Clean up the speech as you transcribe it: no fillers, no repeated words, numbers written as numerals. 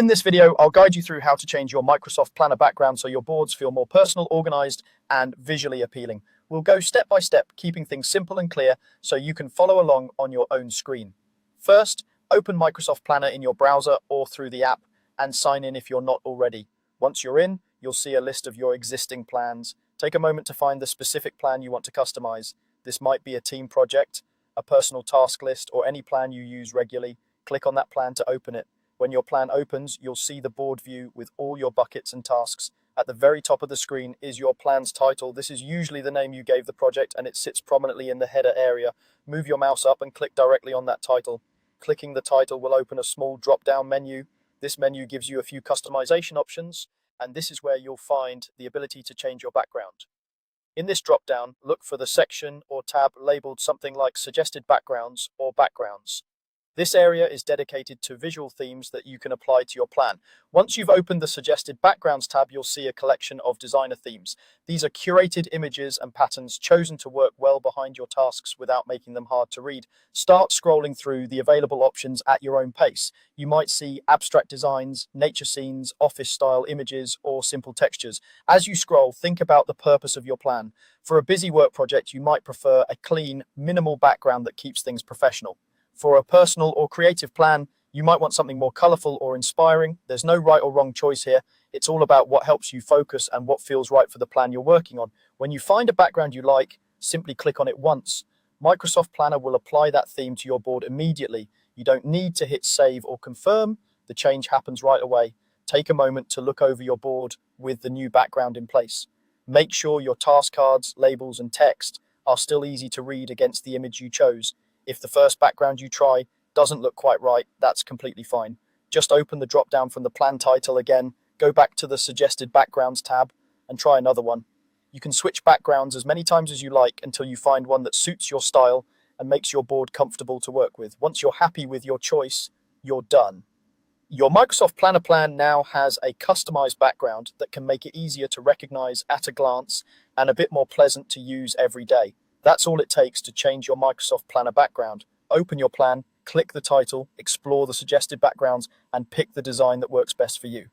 In this video, I'll guide you through how to change your Microsoft Planner background so your boards feel more personal, organized, and visually appealing. We'll go step by step, keeping things simple and clear so you can follow along on your own screen. First, open Microsoft Planner in your browser or through the app and sign in if you're not already. Once you're in, you'll see a list of your existing plans. Take a moment to find the specific plan you want to customize. This might be a team project, a personal task list, or any plan you use regularly. Click on that plan to open it. When your plan opens, you'll see the board view with all your buckets and tasks. At the very top of the screen is your plan's title. This is usually the name you gave the project and it sits prominently in the header area. Move your mouse up and click directly on that title. Clicking the title will open a small drop-down menu. This menu gives you a few customization options, and this is where you'll find the ability to change your background. In this drop-down, look for the section or tab labeled something like Suggested Backgrounds or Backgrounds. This area is dedicated to visual themes that you can apply to your plan. Once you've opened the Suggested Backgrounds tab, you'll see a collection of designer themes. These are curated images and patterns chosen to work well behind your tasks without making them hard to read. Start scrolling through the available options at your own pace. You might see abstract designs, nature scenes, office-style images, or simple textures. As you scroll, think about the purpose of your plan. For a busy work project, you might prefer a clean, minimal background that keeps things professional. For a personal or creative plan, you might want something more colorful or inspiring. There's no right or wrong choice here. It's all about what helps you focus and what feels right for the plan you're working on. When you find a background you like, simply click on it once. Microsoft Planner will apply that theme to your board immediately. You don't need to hit save or confirm. The change happens right away. Take a moment to look over your board with the new background in place. Make sure your task cards, labels, and text are still easy to read against the image you chose. If the first background you try doesn't look quite right, that's completely fine. Just open the drop-down from the plan title again, go back to the Suggested Backgrounds tab, and try another one. You can switch backgrounds as many times as you like until you find one that suits your style and makes your board comfortable to work with. Once you're happy with your choice, you're done. Your Microsoft Planner plan now has a customized background that can make it easier to recognize at a glance and a bit more pleasant to use every day. That's all it takes to change your Microsoft Planner background. Open your plan, click the title, explore the suggested backgrounds, and pick the design that works best for you.